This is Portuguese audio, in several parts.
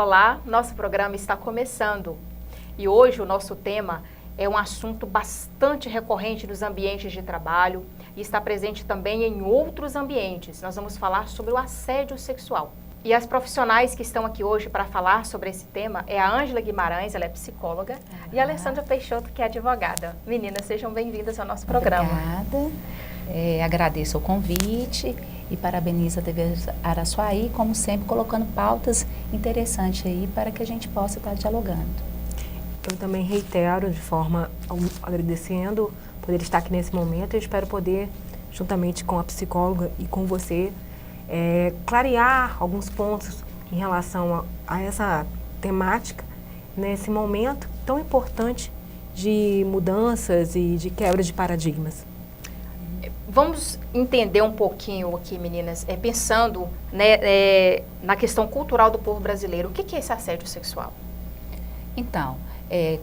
Olá, nosso programa está começando e hoje o nosso tema é um assunto bastante recorrente nos ambientes de trabalho e está presente também em outros ambientes. Nós vamos falar sobre o assédio sexual. E as profissionais que estão aqui hoje para falar sobre esse tema é a Ângela Guimarães, ela é psicóloga, e a Alessandra Peixoto, que é advogada. Meninas, sejam bem-vindas ao nosso programa. Obrigada. Agradeço o convite e parabenizo a TV Araçuaí, como sempre, colocando pautas interessantes aí para que a gente possa estar dialogando. Eu também reitero, de forma agradecendo, poder estar aqui nesse momento. Eu espero poder, juntamente com a psicóloga e com você, clarear alguns pontos em relação a essa temática, nesse momento tão importante de mudanças e de quebra de paradigmas. Vamos entender um pouquinho aqui, meninas, pensando na questão cultural do povo brasileiro. O que é esse assédio sexual? Então,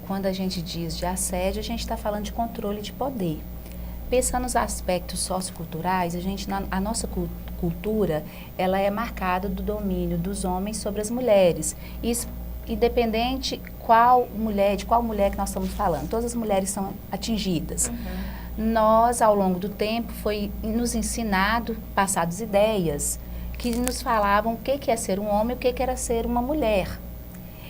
quando a gente diz de assédio, a gente está falando de controle de poder. Pensando nos aspectos socioculturais, a nossa cultura, ela é marcada do domínio dos homens sobre as mulheres. Isso, independente de qual mulher que nós estamos falando, todas as mulheres são atingidas. Uhum. Nós, ao longo do tempo, foi nos ensinado, passadas ideias, que nos falavam o que é ser um homem e o que era ser uma mulher.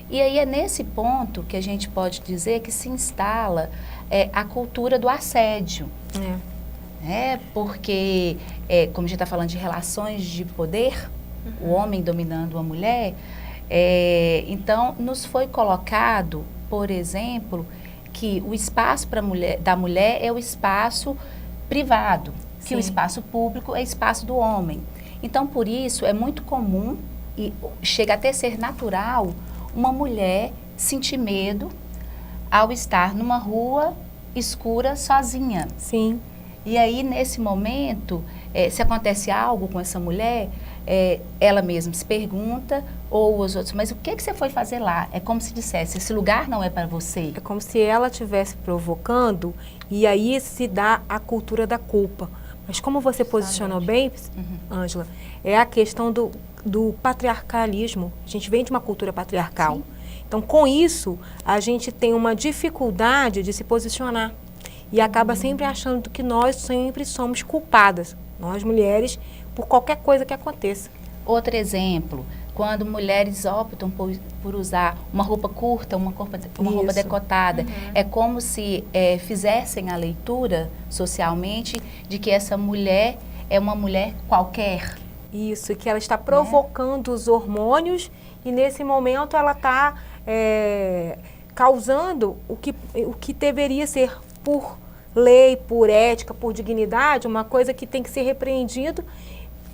E aí é nesse ponto que a gente pode dizer que se instala a cultura do assédio. Porque, como a gente está falando de relações de poder, o homem dominando a mulher, então nos foi colocado, por exemplo, que o espaço da mulher é o espaço privado, que o espaço público é o espaço do homem. Então, por isso, é muito comum e chega até ser natural uma mulher sentir medo ao estar numa rua escura sozinha. Sim. E aí, nesse momento, se acontece algo com essa mulher, ela mesma se pergunta, ou os outros, mas o que você foi fazer lá? É como se dissesse, esse lugar não é para você. É como se ela estivesse provocando, e aí se dá a cultura da culpa. Mas como você posicionou bem, Ângela, é a questão do patriarcalismo. A gente vem de uma cultura patriarcal. Sim. Então, com isso, a gente tem uma dificuldade de se posicionar. E acaba sempre achando que nós sempre somos culpadas, nós mulheres, por qualquer coisa que aconteça. Outro exemplo, quando mulheres optam por usar uma roupa curta, uma roupa decotada, é como se fizessem a leitura socialmente de que essa mulher é uma mulher qualquer. Isso, que ela está provocando os hormônios e nesse momento ela está causando o que deveria ser por lei, por ética, por dignidade, uma coisa que tem que ser repreendido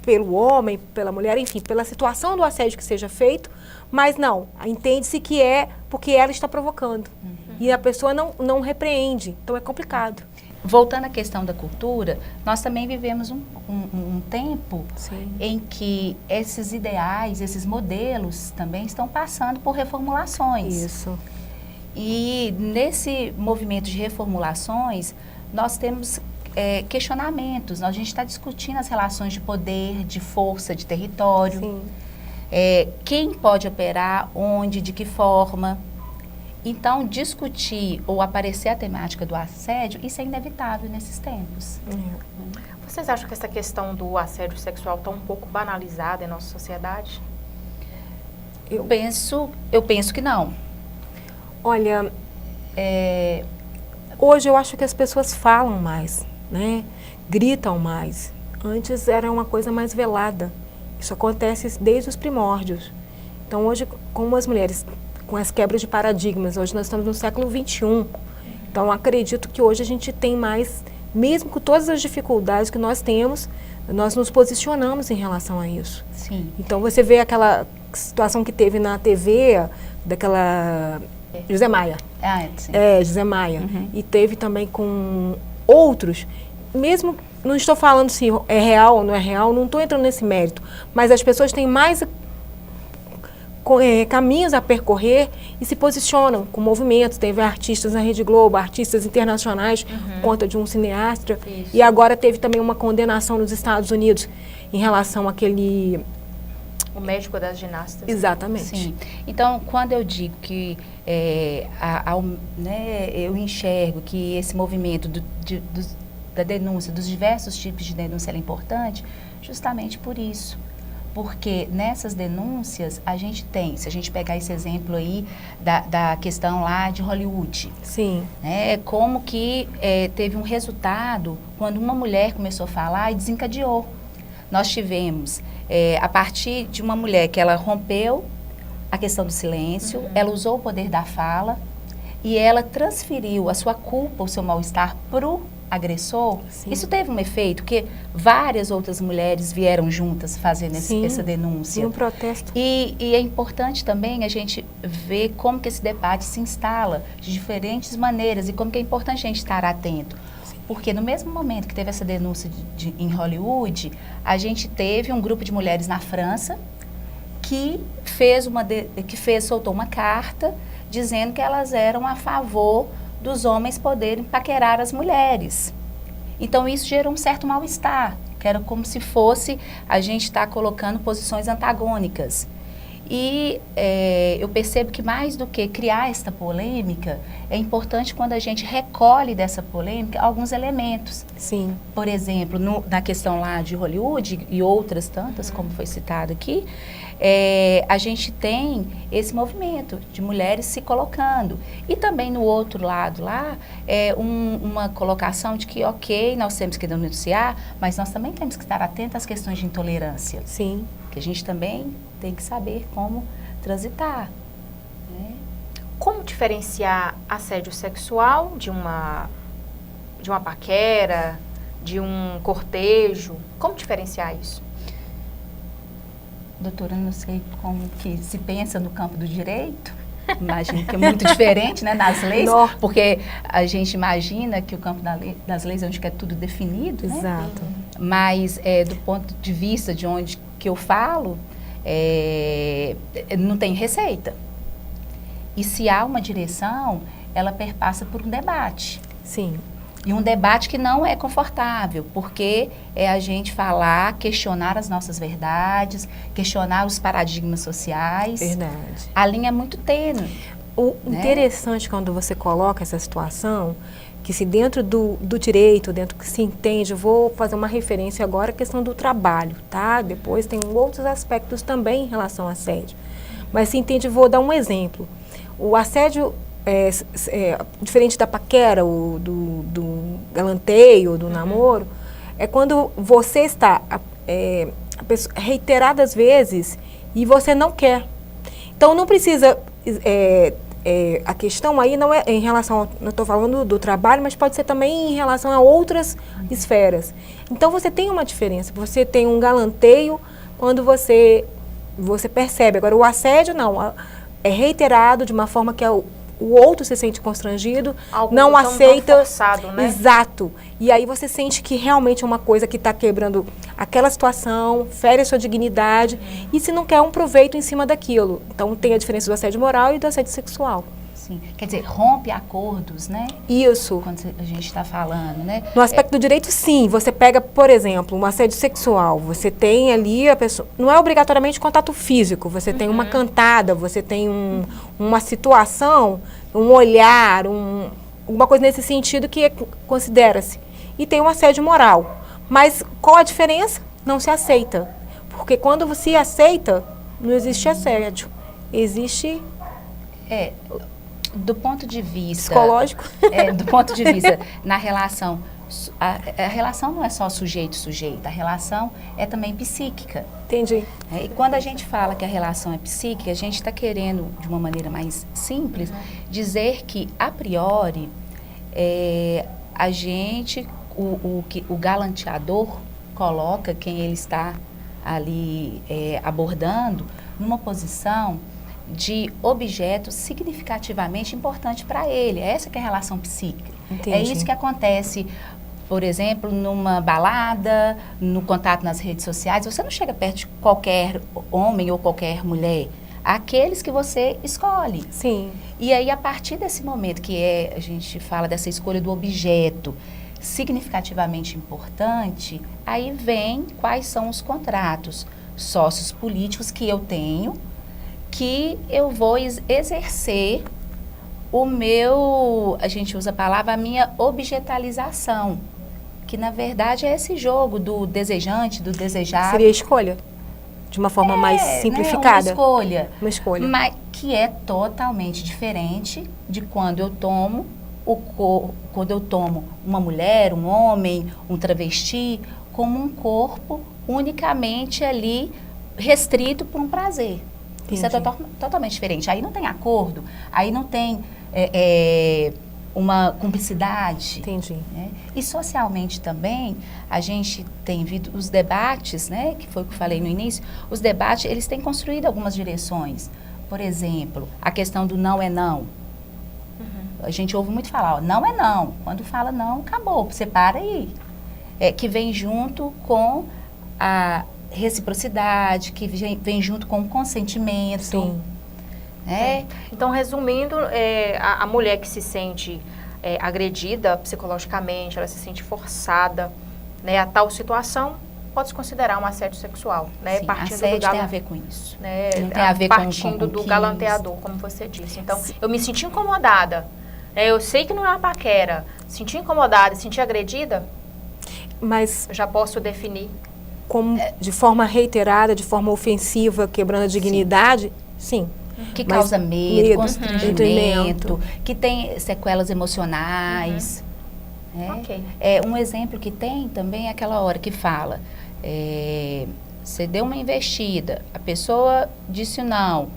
pelo homem, pela mulher, enfim, pela situação do assédio que seja feito, mas não, entende-se que é porque ela está provocando. E a pessoa não repreende, então é complicado. Voltando à questão da cultura, nós também vivemos um tempo em que esses ideais, esses modelos também estão passando por reformulações. Isso. E nesse movimento de reformulações, nós temos questionamentos. A gente está discutindo as relações de poder, de força, de território. Sim. Quem pode operar, onde, de que forma. Então, discutir ou aparecer a temática do assédio, isso é inevitável nesses tempos. Vocês acham que essa questão do assédio sexual está um pouco banalizada em nossa sociedade? Eu penso que não. Olha, hoje eu acho que as pessoas falam mais, né? Gritam mais. Antes era uma coisa mais velada. Isso acontece desde os primórdios. Então hoje, como as mulheres, com as quebras de paradigmas, hoje nós estamos no século XXI. Então acredito que hoje a gente tem mais, mesmo com todas as dificuldades que nós temos, nós nos posicionamos em relação a isso. Sim. Então você vê aquela situação que teve na TV, daquela José Maia. Sim. José Maia. E teve também com outros, mesmo, não estou falando se é real ou não é real, não estou entrando nesse mérito, mas as pessoas têm mais caminhos a percorrer e se posicionam com movimentos. Teve artistas na Rede Globo, artistas internacionais, por conta de um cineasta. Isso. E agora teve também uma condenação nos Estados Unidos em relação àquele O médico das ginastas. Exatamente. Sim. Então, quando eu digo que né, eu enxergo que esse movimento da denúncia, dos diversos tipos de denúncia é importante, justamente por isso. Porque nessas denúncias a gente tem, se a gente pegar esse exemplo aí da questão lá de Hollywood, Sim. né, como que teve um resultado quando uma mulher começou a falar e desencadeou. Nós tivemos, a partir de uma mulher que ela rompeu a questão do silêncio, ela usou o poder da fala e ela transferiu a sua culpa, o seu mal-estar para o agressor. Sim. Isso teve um efeito, porque várias outras mulheres vieram juntas fazendo essa denúncia. E um protesto. E é importante também a gente ver como que esse debate se instala de diferentes maneiras e como que é importante a gente estar atento. Porque no mesmo momento que teve essa denúncia em Hollywood, a gente teve um grupo de mulheres na França que soltou uma carta dizendo que elas eram a favor dos homens poderem paquerar as mulheres. Então isso gerou um certo mal-estar, que era como se fosse a gente estar colocando posições antagônicas. E eu percebo que mais do que criar esta polêmica, é importante quando a gente recolhe dessa polêmica alguns elementos. Sim. Por exemplo, na questão lá de Hollywood e outras tantas, como foi citado aqui, a gente tem esse movimento de mulheres se colocando. E também no outro lado lá, uma colocação de que, ok, nós temos que denunciar, mas nós também temos que estar atentos às questões de intolerância. Sim. Que a gente também tem que saber como transitar. Né? Como diferenciar assédio sexual de uma paquera, de um cortejo? Como diferenciar isso? Doutora, não sei como que se pensa no campo do direito. Imagino que é muito diferente, né, nas leis, porque a gente imagina que o campo das leis é onde é tudo definido, né? Exato. Mas do ponto de vista de onde que eu falo, não tem receita. E se há uma direção, ela perpassa por um debate. Sim. E um debate que não é confortável, porque é a gente falar, questionar as nossas verdades, questionar os paradigmas sociais. Verdade. A linha é muito tênue. O interessante quando você coloca essa situação, que se dentro do direito, dentro que se entende, eu vou fazer uma referência agora à questão do trabalho, tá? Depois tem outros aspectos também em relação ao assédio. Mas se entende, vou dar um exemplo. O assédio diferente da paquera, do galanteio, do namoro, é quando você está reiteradas vezes e você não quer. Então não precisa, a questão aí não é em relação, não estou falando do trabalho, mas pode ser também em relação a outras esferas. Então você tem uma diferença, você tem um galanteio quando você percebe. Agora o assédio não, é reiterado de uma forma que o outro se sente constrangido, algo não tão aceita. forçado, né? Exato. E aí você sente que realmente é uma coisa que está quebrando aquela situação, fere a sua dignidade, e se não quer um proveito em cima daquilo. Então tem a diferença do assédio moral e do assédio sexual. Sim. Quer dizer, rompe acordos, né? Isso. Quando a gente está falando, né? No aspecto do direito, sim. Você pega, por exemplo, um assédio sexual. Você tem ali a pessoa... Não é obrigatoriamente contato físico. Você tem uma cantada, você tem uma situação, um olhar, alguma coisa nesse sentido que considera-se. E tem um assédio moral. Mas qual a diferença? Não se aceita. Porque quando você aceita, não existe assédio. Existe... Do ponto de vista... Psicológico? Do ponto de vista na relação... A relação não é só sujeito-sujeito, a relação é também psíquica. Entendi. E quando a gente fala que a relação é psíquica, a gente está querendo, de uma maneira mais simples, dizer que, a priori, a gente, o galanteador coloca quem ele está ali abordando numa posição de objeto significativamente importante para ele. Essa que é a relação psíquica. Entendi. É isso que acontece, por exemplo, numa balada, no contato nas redes sociais. Você não chega perto de qualquer homem ou qualquer mulher. Aqueles que você escolhe. Sim. E aí, a partir desse momento que a gente fala dessa escolha do objeto significativamente importante, aí vem quais são os contratos. sócios políticos que eu tenho, que eu vou exercer o meu, a gente usa a palavra, a minha objetalização, que na verdade é esse jogo do desejante, do desejado. Seria escolha? De uma forma mais simplificada? Né, uma escolha. Uma escolha. Mas que é totalmente diferente de quando eu tomo quando eu tomo uma mulher, um homem, um travesti, como um corpo unicamente ali restrito por um prazer. Entendi. Isso é totalmente diferente. Aí não tem acordo, aí não tem uma cumplicidade. Entendi. Né? E socialmente também, a gente tem visto os debates, né, que foi o que eu falei no início, os debates, eles têm construído algumas direções. Por exemplo, a questão do não é não. A gente ouve muito falar, ó, não é não. Quando fala não, acabou, você para aí. Que vem junto com a reciprocidade, que vem junto com o consentimento. Sim. Né? Então, resumindo, a mulher que se sente agredida psicologicamente, ela se sente forçada, né, a tal situação, pode se considerar um assédio sexual, né? Sim, partindo assédio do tem a ver com isso. Né, não tem a ver partindo com do galanteador, como você disse. Então, eu me senti incomodada. Eu sei que não é uma paquera. Senti incomodada, senti agredida, Mas eu já posso definir. como de forma reiterada, de forma ofensiva, quebrando a dignidade, sim. Que Mas causa medo, constrangimento, Uhum. que tem sequelas emocionais. Né? Ok. Um exemplo que tem também é aquela hora que fala, você deu uma investida, a pessoa disse não,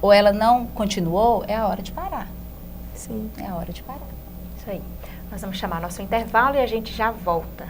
ou ela não continuou, é a hora de parar. Sim. É a hora de parar. Isso aí. Nós vamos chamar nosso intervalo e a gente já volta.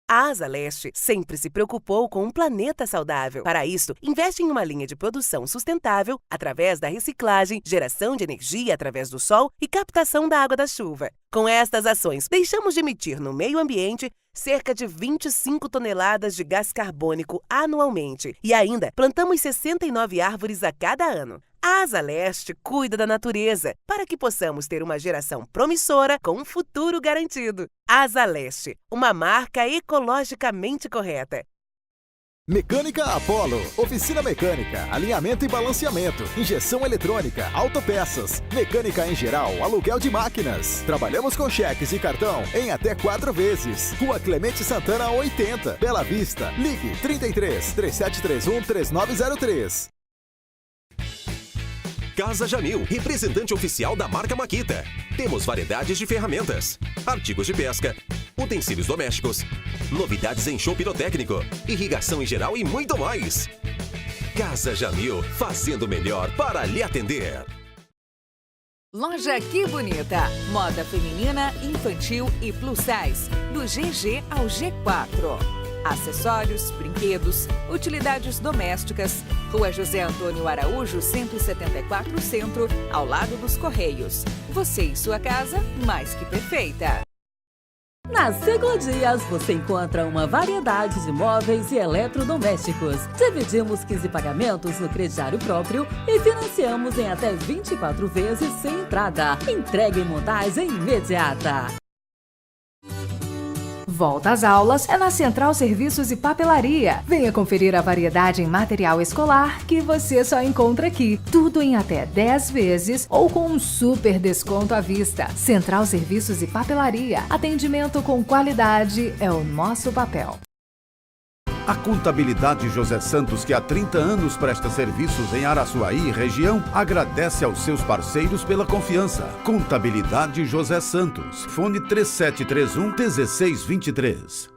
A Asa Leste sempre se preocupou com um planeta saudável. Para isso, investe em uma linha de produção sustentável através da reciclagem, geração de energia através do sol e captação da água da chuva. Com estas ações, deixamos de emitir no meio ambiente cerca de 25 toneladas de gás carbônico anualmente e ainda plantamos 69 árvores a cada ano. A Asa Leste cuida da natureza para que possamos ter uma geração promissora com um futuro garantido. Asa Leste, uma marca ecologicamente correta. Mecânica Apollo, oficina mecânica, alinhamento e balanceamento, injeção eletrônica, autopeças, mecânica em geral, aluguel de máquinas. Trabalhamos com cheques e cartão em até 4 vezes. Rua Clemente Santana 80, Bela Vista. Ligue 33 3731 3903. Casa Jamil, representante oficial da marca Makita. Temos variedades de ferramentas, artigos de pesca, utensílios domésticos, novidades em show pirotécnico, irrigação em geral e muito mais. Casa Jamil, fazendo melhor para lhe atender. Loja Que Bonita. Moda feminina, infantil e plus size. Do GG ao G4. Acessórios, brinquedos, utilidades domésticas. Rua José Antônio Araújo, 174 Centro, ao lado dos Correios. Você e sua casa, mais que perfeita. Na Ciclodias você encontra uma variedade de móveis e eletrodomésticos. Dividimos 15 pagamentos no crediário próprio e financiamos em até 24 vezes sem entrada. Entrega e montagem imediata. Volta às aulas é na Central Serviços e Papelaria. Venha conferir a variedade em material escolar que você só encontra aqui. Tudo em até 10 vezes ou com um super desconto à vista. Central Serviços e Papelaria. Atendimento com qualidade é o nosso papel. A Contabilidade José Santos, que há 30 anos presta serviços em Araçuaí e região, agradece aos seus parceiros pela confiança. Contabilidade José Santos. Fone 3731-1623.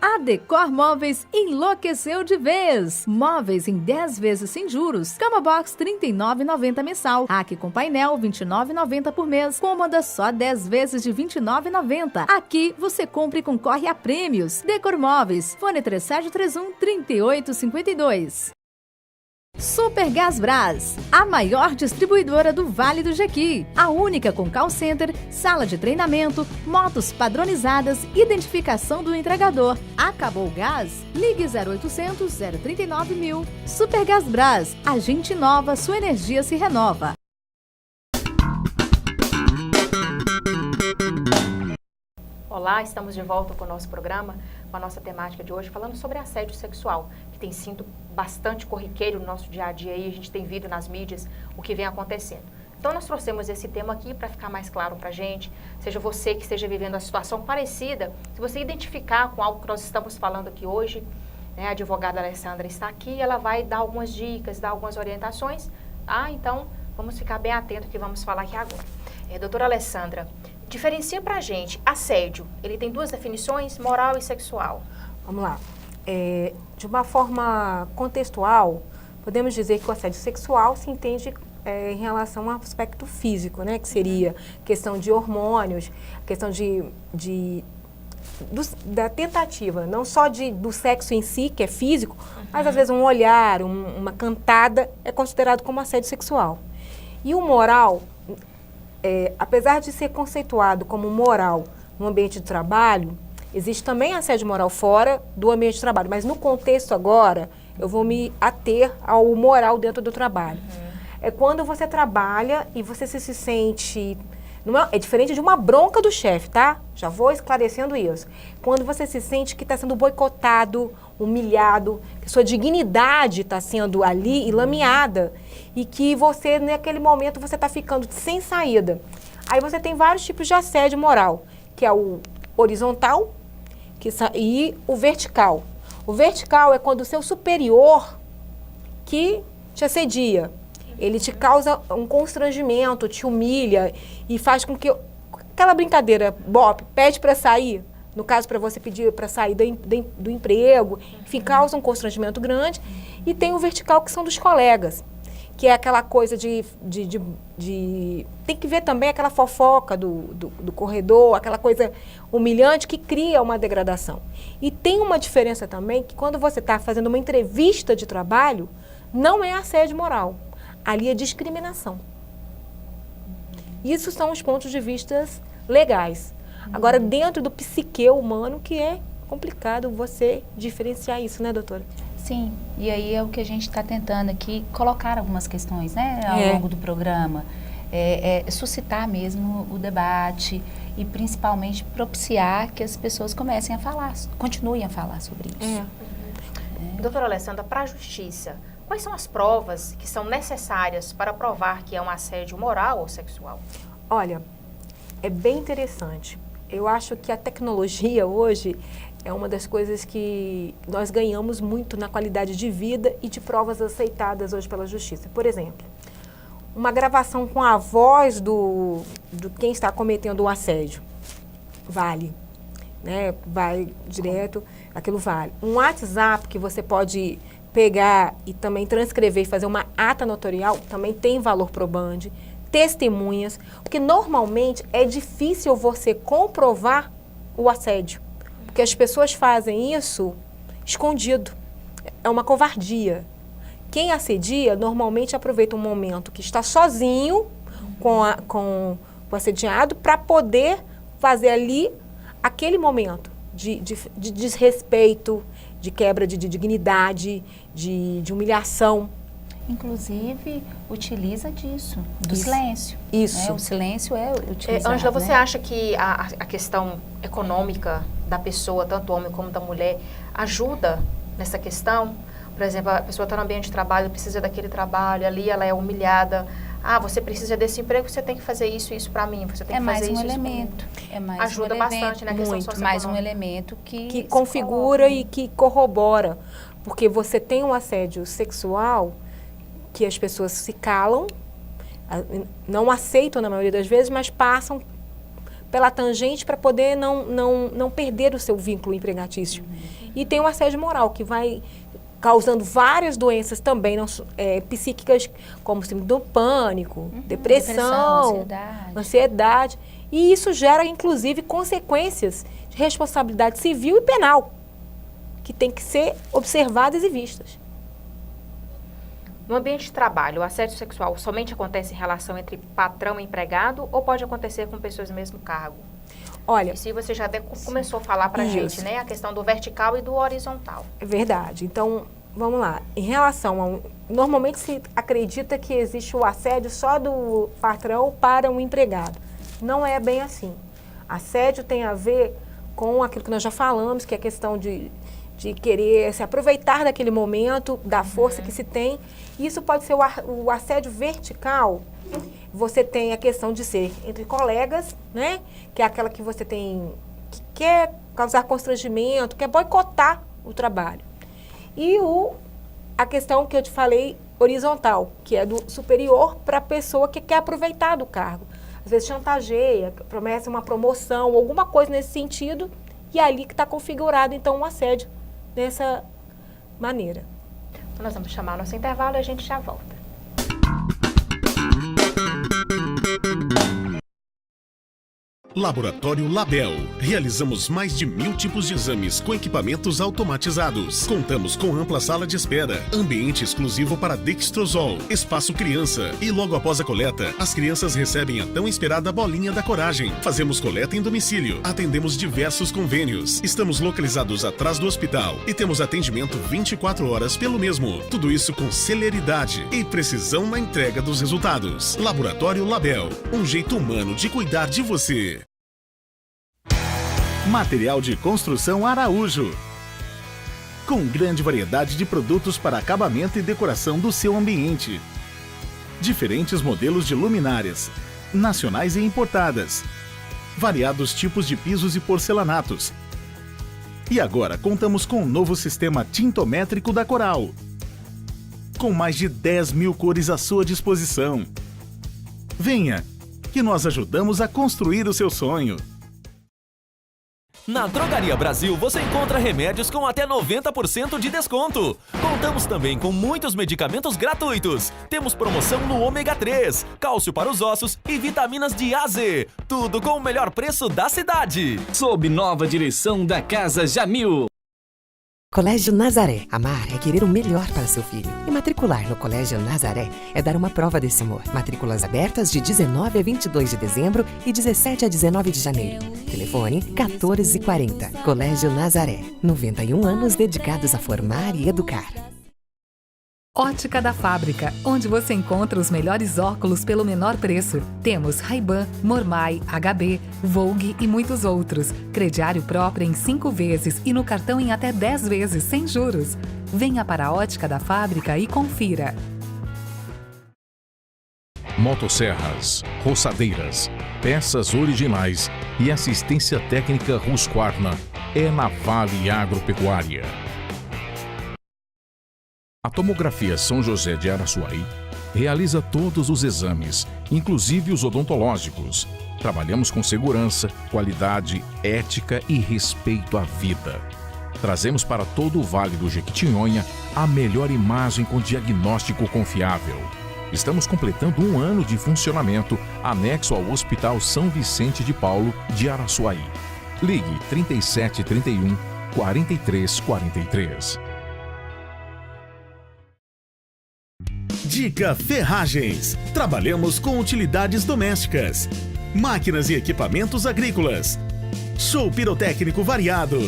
A Decor Móveis enlouqueceu de vez. Móveis em 10 vezes sem juros. Cama box R$ 39,90 mensal. Rack com painel R$ 29,90 por mês. Cômoda só 10 vezes de R$ 29,90. Aqui você compra e concorre a prêmios. Decor Móveis. Fone 3731-3852. Super Gás Brás, a maior distribuidora do Vale do Jequi. A única com call center, sala de treinamento, motos padronizadas, identificação do entregador. Acabou o gás? Ligue 0800 039 1000. Super Gás Brás, a gente inova, sua energia se renova. Olá, estamos de volta com o nosso programa, com a nossa temática de hoje, falando sobre assédio sexual, que tem sido bastante corriqueiro no nosso dia a dia e a gente tem visto nas mídias o que vem acontecendo. Então nós trouxemos esse tema aqui para ficar mais claro para a gente, seja você que esteja vivendo uma situação parecida, se você identificar com algo que nós estamos falando aqui hoje, né, a advogada Alessandra está aqui, ela vai dar algumas dicas, dar algumas orientações, então vamos ficar bem atento que vamos falar aqui agora. Doutora Alessandra, diferencia pra gente, assédio, ele tem duas definições, moral e sexual. Vamos lá. De uma forma contextual, podemos dizer que o assédio sexual se entende em relação ao aspecto físico, né? Que seria questão de hormônios, questão da tentativa, não só do sexo em si, que é físico, mas às vezes um olhar, uma cantada é considerado como assédio sexual. E o moral, apesar de ser conceituado como moral no ambiente de trabalho, existe também assédio moral fora do ambiente de trabalho, mas no contexto agora, eu vou me ater ao moral dentro do trabalho. É quando você trabalha e você se sente... é diferente de uma bronca do chefe, tá? Já vou esclarecendo isso. Quando você se sente que está sendo boicotado, humilhado, que sua dignidade está sendo ali lameada e que você, naquele momento, você está ficando sem saída. Aí você tem vários tipos de assédio moral, que é o horizontal e o vertical. O vertical é quando o seu superior que te assedia. Ele te causa um constrangimento, te humilha e faz com que... Aquela brincadeira, Bob, pede para sair, no caso para você pedir para sair do emprego, enfim, causa um constrangimento grande. E tem o vertical, que são dos colegas, que é aquela coisa de tem que ver também aquela fofoca do corredor, aquela coisa humilhante que cria uma degradação. E tem uma diferença também, que quando você está fazendo uma entrevista de trabalho, não é assédio moral. Ali é discriminação. Isso são os pontos de vista legais. Agora, dentro do psique humano, que é complicado você diferenciar isso, né, doutora? Sim, e aí é o que a gente está tentando aqui, colocar algumas questões, né, ao longo do programa. Suscitar mesmo o debate e, principalmente, propiciar que as pessoas comecem a falar, continuem a falar sobre isso. Doutora Alessandra, para a justiça, quais são as provas que são necessárias para provar que é um assédio moral ou sexual? Olha, é bem interessante. Eu acho que a tecnologia hoje é uma das coisas que nós ganhamos muito na qualidade de vida e de provas aceitadas hoje pela justiça. Por exemplo, uma gravação com a voz do quem está cometendo o assédio vale, né? Vai direto, aquilo vale. Um WhatsApp que você pode pegar e também transcrever e fazer uma ata notarial, também tem valor probante, testemunhas, porque normalmente é difícil você comprovar o assédio, porque as pessoas fazem isso escondido, é uma covardia. Quem assedia normalmente aproveita um momento que está sozinho com o assediado para poder fazer ali aquele momento de desrespeito, de quebra de dignidade, de humilhação. Inclusive, utiliza disso, do silêncio. Isso. Né? O silêncio é utilizado. Ângela, você acha que a questão econômica da pessoa, tanto do homem como da mulher, ajuda nessa questão? Por exemplo, a pessoa está no ambiente de trabalho, precisa daquele trabalho, ali ela é humilhada. Você precisa desse emprego, você tem que fazer isso e isso para mim. Você tem que fazer isso. É mais ajuda bastante na questão socioeconômica. Mais um elemento que configura e que corrobora. Porque você tem um assédio sexual que as pessoas se calam, não aceitam na maioria das vezes, mas passam pela tangente para poder não perder o seu vínculo empregatício. E tem o assédio moral, que vai causando várias doenças também psíquicas, como síndrome do pânico, depressão, ansiedade. E isso gera, inclusive, consequências de responsabilidade civil e penal, que tem que ser observadas e vistas. No ambiente de trabalho, o assédio sexual somente acontece em relação entre patrão e empregado ou pode acontecer com pessoas do mesmo cargo? Olha, e se você já até começou a falar para a gente, né, a questão do vertical e do horizontal. É verdade. Então, vamos lá. Em relação normalmente se acredita que existe o assédio só do patrão para um empregado. Não é bem assim. Assédio tem a ver com aquilo que nós já falamos, que é a questão de querer se aproveitar daquele momento, da força que se tem. Isso pode ser o assédio vertical. Você tem a questão de ser entre colegas, né? Que é aquela que você tem, que quer causar constrangimento, quer boicotar o trabalho. E a questão que eu te falei, horizontal, que é do superior para a pessoa que quer aproveitar do cargo. Às vezes chantageia, promete uma promoção, alguma coisa nesse sentido, e é ali que está configurado, então, um assédio dessa maneira. Então, nós vamos chamar nosso intervalo e a gente já volta. Laboratório Label. Realizamos mais de 1000 tipos de exames com equipamentos automatizados. Contamos com ampla sala de espera, ambiente exclusivo para Dextrosol, espaço criança e logo após a coleta, as crianças recebem a tão esperada bolinha da coragem. Fazemos coleta em domicílio, atendemos diversos convênios. Estamos localizados atrás do hospital e temos atendimento 24 horas pelo mesmo. Tudo isso com celeridade e precisão na entrega dos resultados. Laboratório Label, um jeito humano de cuidar de você. Material de construção Araújo. Com grande variedade de produtos para acabamento e decoração do seu ambiente. Diferentes modelos de luminárias, nacionais e importadas. Variados tipos de pisos e porcelanatos. E agora contamos com um novo sistema tintométrico da Coral. Com mais de 10.000 cores à sua disposição. Venha, que nós ajudamos a construir o seu sonho. Na Drogaria Brasil você encontra remédios com até 90% de desconto. Contamos também com muitos medicamentos gratuitos. Temos promoção no ômega 3, cálcio para os ossos e vitaminas de A a Z. Tudo com o melhor preço da cidade. Sob nova direção da Casa Jamil. Colégio Nazaré. Amar é querer o melhor para seu filho. E matricular no Colégio Nazaré é dar uma prova desse amor. Matrículas abertas de 19 a 22 de dezembro e 17 a 19 de janeiro. Telefone 1440. Colégio Nazaré. 91 anos dedicados a formar e educar. Ótica da Fábrica, onde você encontra os melhores óculos pelo menor preço. Temos Ray-Ban, Mormai, HB, Vogue e muitos outros. Crediário próprio em 5 vezes e no cartão em até 10 vezes, sem juros. Venha para a Ótica da Fábrica e confira. Motosserras, roçadeiras, peças originais e assistência técnica Husqvarna é na Vale Agropecuária. A Tomografia São José de Araçuaí realiza todos os exames, inclusive os odontológicos. Trabalhamos com segurança, qualidade, ética e respeito à vida. Trazemos para todo o Vale do Jequitinhonha a melhor imagem com diagnóstico confiável. Estamos completando 1 ano de funcionamento anexo ao Hospital São Vicente de Paulo de Araçuaí. Ligue 3731 4343. Dica Ferragens. Trabalhamos com utilidades domésticas, máquinas e equipamentos agrícolas, show pirotécnico variado,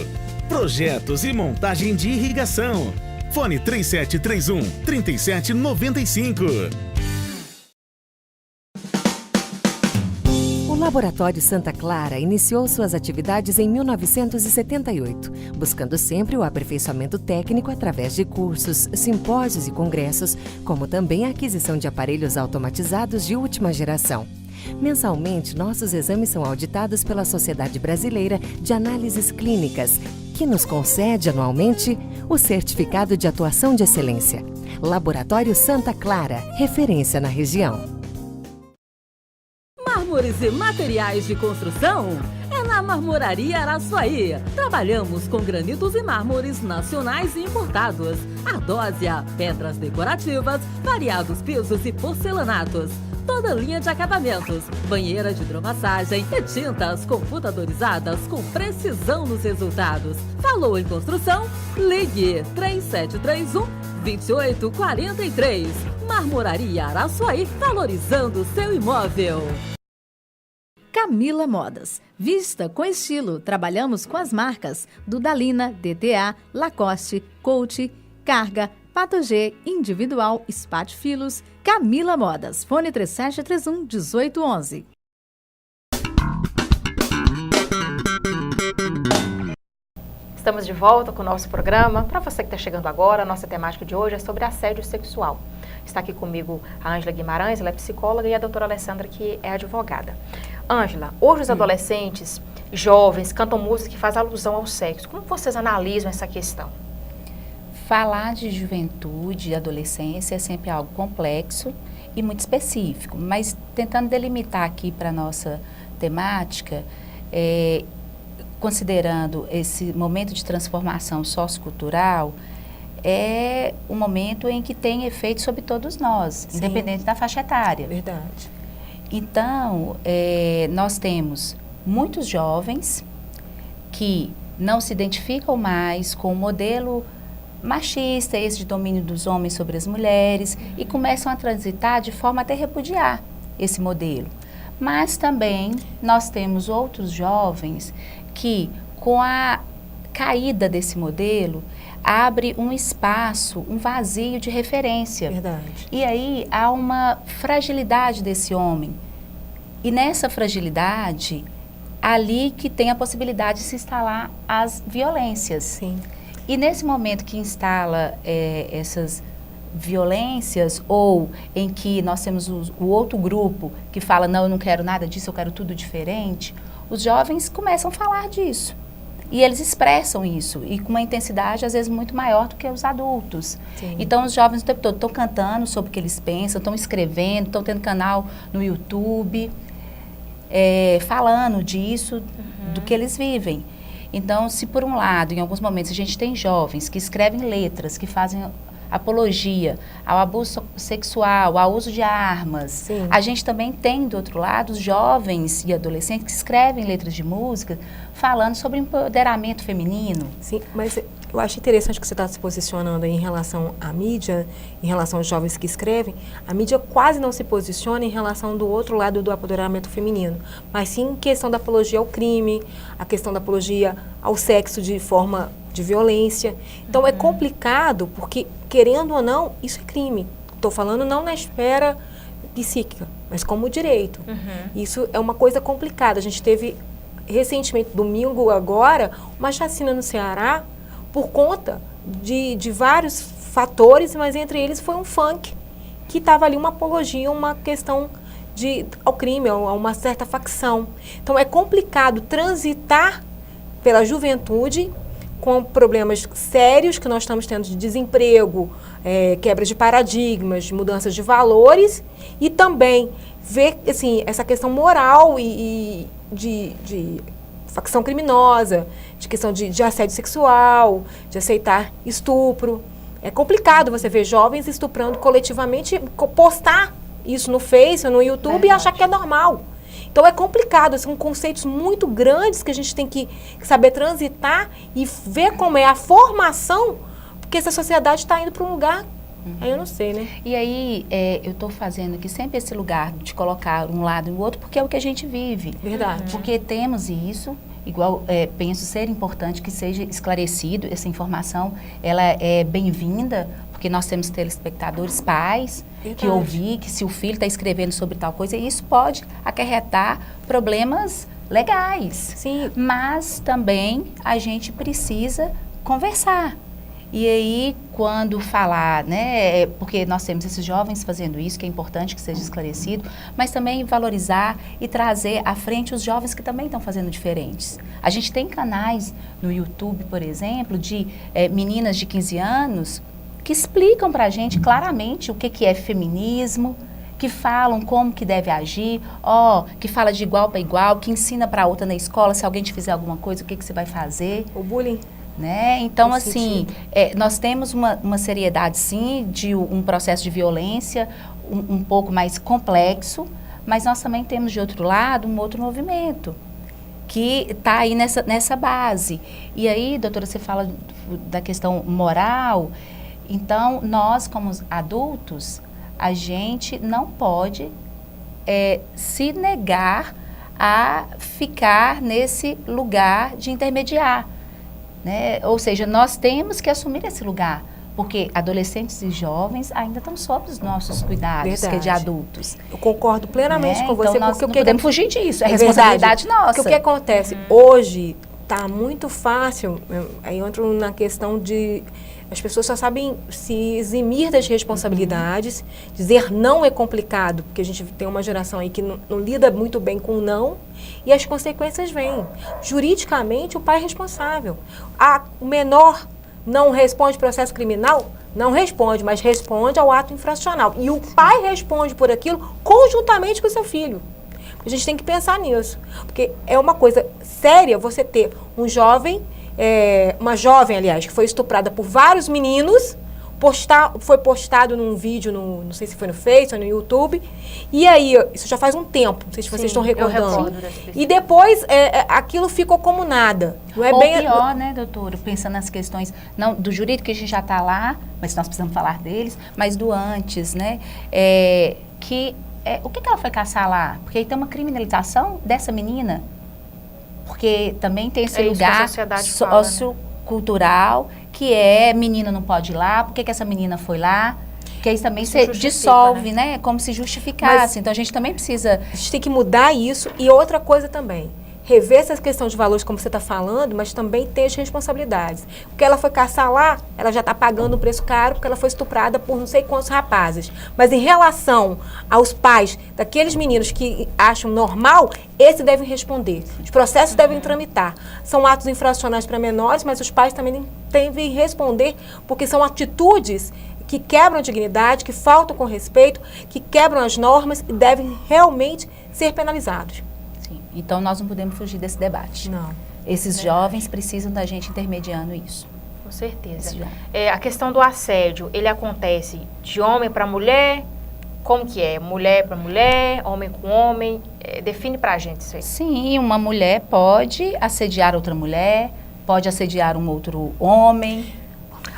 projetos e montagem de irrigação. Fone 3731 3795. O Laboratório Santa Clara iniciou suas atividades em 1978, buscando sempre o aperfeiçoamento técnico através de cursos, simpósios e congressos, como também a aquisição de aparelhos automatizados de última geração. Mensalmente, nossos exames são auditados pela Sociedade Brasileira de Análises Clínicas, que nos concede anualmente o Certificado de Atuação de Excelência. Laboratório Santa Clara, referência na região. Mármores e materiais de construção? É na Marmoraria Araçuaí. Trabalhamos com granitos e mármores nacionais e importados, ardósia, pedras decorativas, variados pisos e porcelanatos. Toda linha de acabamentos, banheira de hidromassagem e tintas computadorizadas com precisão nos resultados. Falou em construção? Ligue 3731 2843. Marmoraria Araçuaí, valorizando o seu imóvel. Camila Modas. Vista com estilo. Trabalhamos com as marcas Dudalina, DTA, Lacoste, Coach, Carga, Pato G, Individual, Spatfilos. Camila Modas. Fone 3731 1811. Estamos de volta com o nosso programa. Para você que está chegando agora, a nossa temática de hoje é sobre assédio sexual. Está aqui comigo a Ângela Guimarães, ela é psicóloga, e a doutora Alessandra, que é advogada. Ângela, hoje os adolescentes, jovens, cantam música que faz alusão ao sexo. Como vocês analisam essa questão? Falar de juventude e adolescência é sempre algo complexo e muito específico, mas tentando delimitar aqui para a nossa temática, considerando esse momento de transformação sociocultural, é um momento em que tem efeito sobre todos nós, Sim. independente da faixa etária. Verdade. Então, nós temos muitos jovens que não se identificam mais com o modelo machista, esse de domínio dos homens sobre as mulheres, e começam a transitar de forma até repudiar esse modelo. Mas também nós temos outros jovens que, com a caída desse modelo, abre um espaço, um vazio de referência. Verdade. E aí há uma fragilidade desse homem. E nessa fragilidade, ali que tem a possibilidade de se instalar as violências. Sim. E nesse momento que instala essas violências, ou em que nós temos o outro grupo que fala, não, eu não quero nada disso, eu quero tudo diferente, os jovens começam a falar disso. E eles expressam isso, e com uma intensidade às vezes muito maior do que os adultos. Sim. Então os jovens o tempo todo estão cantando sobre o que eles pensam, estão escrevendo, estão tendo canal no YouTube, falando disso, do que eles vivem. Então, se por um lado, em alguns momentos, a gente tem jovens que escrevem letras, que fazem apologia ao abuso sexual, ao uso de armas, Sim. a gente também tem, do outro lado, os jovens e adolescentes que escrevem letras de música falando sobre empoderamento feminino. Sim, mas eu acho interessante que você está se posicionando aí em relação à mídia, em relação aos jovens que escrevem. A mídia quase não se posiciona em relação do outro lado do apoderamento feminino, mas sim em questão da apologia ao crime, a questão da apologia ao sexo de forma de violência. Então é complicado porque, querendo ou não, isso é crime. Estou falando não na esfera psíquica, mas como direito. Isso é uma coisa complicada. A gente teve recentemente, domingo agora, uma chacina no Ceará por conta de vários fatores, mas entre eles foi um funk que estava ali uma apologia, uma questão ao crime, a uma certa facção. Então é complicado transitar pela juventude com problemas sérios que nós estamos tendo de desemprego, quebra de paradigmas, de mudanças de valores, e também ver assim, essa questão moral e de facção criminosa, de questão de assédio sexual, de aceitar estupro. É complicado você ver jovens estuprando coletivamente, postar isso no Face, no YouTube e achar que é normal. Então é complicado, são conceitos muito grandes que a gente tem que saber transitar e ver como é a formação, porque essa sociedade está indo para um lugar, aí eu não sei, né? E aí eu estou fazendo aqui sempre esse lugar de colocar um lado e o outro, porque é o que a gente vive. Verdade. Porque temos isso, igual penso ser importante que seja esclarecido, essa informação, ela é bem-vinda, porque nós temos telespectadores, pais, que ouvir que se o filho está escrevendo sobre tal coisa, isso pode acarretar problemas legais. Sim. Mas também a gente precisa conversar. E aí, quando falar, né, porque nós temos esses jovens fazendo isso, que é importante que seja esclarecido, mas também valorizar e trazer à frente os jovens que também estão fazendo diferentes. A gente tem canais no YouTube, por exemplo, de meninas de 15 anos que explicam para a gente claramente o que é feminismo, que falam como que deve agir, que fala de igual para igual, que ensina para outra na escola, se alguém te fizer alguma coisa, o que você vai fazer. O bullying. Né? Então, assim, nós temos uma seriedade, sim, de um processo de violência um pouco mais complexo, mas nós também temos, de outro lado, um outro movimento que está aí nessa base. E aí, doutora, você fala da questão moral. Então, nós, como adultos, a gente não pode se negar a ficar nesse lugar de intermediar. Né? Ou seja, nós temos que assumir esse lugar, porque adolescentes e jovens ainda estão sob os nossos cuidados, que é de adultos. Eu concordo plenamente com você. Então, nós porque não podemos fugir disso, é responsabilidade nossa. Porque o que acontece? Hoje, tá muito fácil, aí eu entro na questão de as pessoas só sabem se eximir das responsabilidades, dizer não é complicado, porque a gente tem uma geração aí que não lida muito bem com não, e as consequências vêm. Juridicamente, o pai é responsável. O menor não responde processo criminal? Não responde, mas responde ao ato infracional. E o pai responde por aquilo conjuntamente com o seu filho. A gente tem que pensar nisso, porque é uma coisa séria você ter um jovem, uma jovem, aliás, que foi estuprada por vários meninos, foi postado num vídeo, não sei se foi no Facebook ou no YouTube, e aí, isso já faz um tempo, não sei se vocês estão recordando. E depois, aquilo ficou como nada. Não é ou bem pior, né, doutor, pensando nas questões, não do jurídico, que a gente já está lá, mas nós precisamos falar deles, mas do antes, né, o que ela foi caçar lá? Porque aí tem uma criminalização dessa menina. Porque também tem esse lugar sociocultural, que menina não pode ir lá, por que essa menina foi lá? Que aí também se dissolve, né? Como se justificasse. Então a gente também precisa... A gente tem que mudar isso. E outra coisa também, rever essa questão de valores, como você está falando, mas também ter as responsabilidades. Porque ela foi caçar lá, ela já está pagando um preço caro, porque ela foi estuprada por não sei quantos rapazes. Mas em relação aos pais daqueles meninos que acham normal, esses devem responder. Os processos devem tramitar. São atos infracionais para menores, mas os pais também devem responder, porque são atitudes que quebram a dignidade, que faltam com respeito, que quebram as normas e devem realmente ser penalizados. Então, nós não podemos fugir desse debate. Não. Esses jovens precisam da gente intermediando isso. Com certeza. A questão do assédio, ele acontece de homem para mulher? Como que é? Mulher para mulher, homem com homem? Define pra gente isso aí. Sim, uma mulher pode assediar outra mulher, pode assediar um outro homem.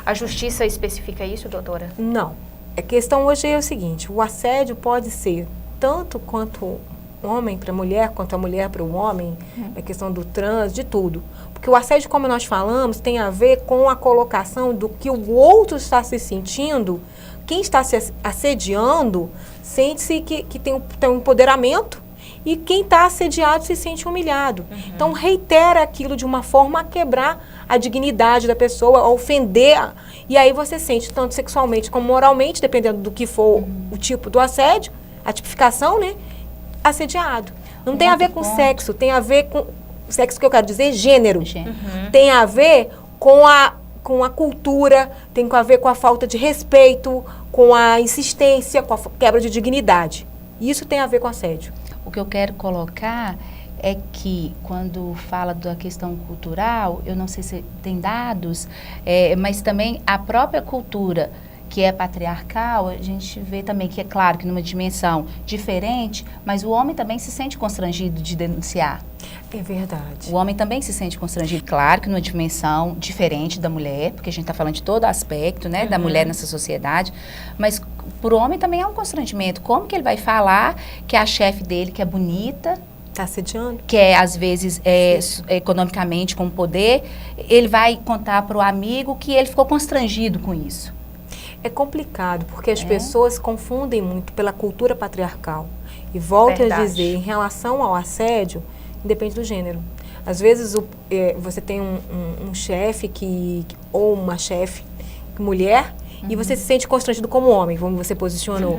A justiça especifica isso, doutora? Não. A questão hoje é o seguinte, o assédio pode ser tanto quanto homem para mulher, quanto a mulher para o homem, a questão do trans, de tudo. Porque o assédio, como nós falamos, tem a ver com a colocação do que o outro está se sentindo. Quem está se assediando sente-se que tem um empoderamento e quem está assediado se sente humilhado. Então, reitera aquilo de uma forma a quebrar a dignidade da pessoa, a ofender. E aí você sente, tanto sexualmente como moralmente, dependendo do que for o tipo do assédio, a tipificação, né? Assediado. Não tem a ver com sexo, tem a ver com... Sexo que eu quero dizer, gênero. Tem a ver com a cultura, tem a ver com a falta de respeito, com a insistência, com a quebra de dignidade. Isso tem a ver com assédio. O que eu quero colocar é que, quando fala da questão cultural, eu não sei se tem dados, mas também a própria cultura, que é patriarcal, a gente vê também que é claro que numa dimensão diferente, mas o homem também se sente constrangido de denunciar. É verdade. O homem também se sente constrangido, claro que numa dimensão diferente da mulher, porque a gente está falando de todo aspecto, né, da mulher nessa sociedade, mas para o homem também é um constrangimento. Como que ele vai falar que a chefe dele, que é bonita, está assediando, que é às vezes economicamente com poder, ele vai contar para o amigo que ele ficou constrangido com isso? É complicado, porque as pessoas confundem muito pela cultura patriarcal. E volto a dizer, em relação ao assédio, independe do gênero. Às vezes você tem um chefe ou uma chefe mulher, e você se sente constrangido como homem, como você posicionou,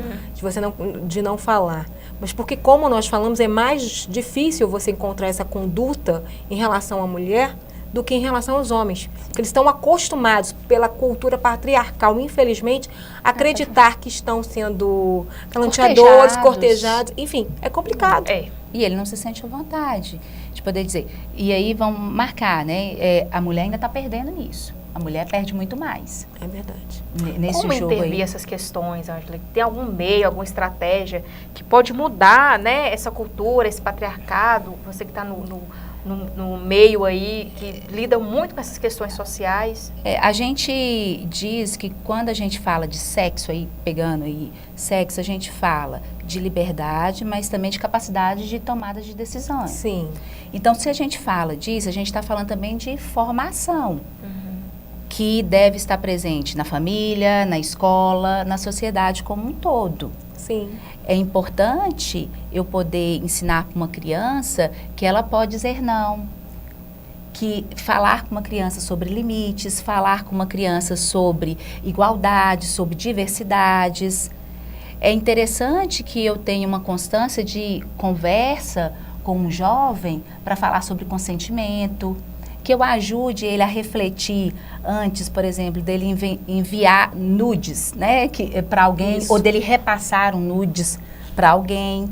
de não falar. Mas porque, como nós falamos, é mais difícil você encontrar essa conduta em relação à mulher do que em relação aos homens. Porque eles estão acostumados, pela cultura patriarcal, infelizmente, a acreditar que estão sendo galanteadores, cortejados, enfim, é complicado. E ele não se sente à vontade de poder dizer. E aí vão marcar, né? A mulher ainda está perdendo nisso. A mulher perde muito mais. É verdade. Nesse Como jogo intervir essas questões, Ângela? Tem algum meio, alguma estratégia que pode mudar, né, essa cultura, esse patriarcado? Você que está no meio aí, que lida muito com essas questões sociais. A gente diz que quando a gente fala de sexo, aí pegando aí sexo, a gente fala de liberdade, mas também de capacidade de tomada de decisões. Sim. Então, se a gente fala disso, a gente está falando também de formação, que deve estar presente na família, na escola, na sociedade como um todo. Sim. É importante eu poder ensinar para uma criança que ela pode dizer não, que falar com uma criança sobre limites, falar com uma criança sobre igualdade, sobre diversidades. É interessante que eu tenha uma constância de conversa com um jovem para falar sobre consentimento, que eu ajude ele a refletir antes, por exemplo, dele enviar nudes, né, para alguém, ou dele repassar um nudes para alguém.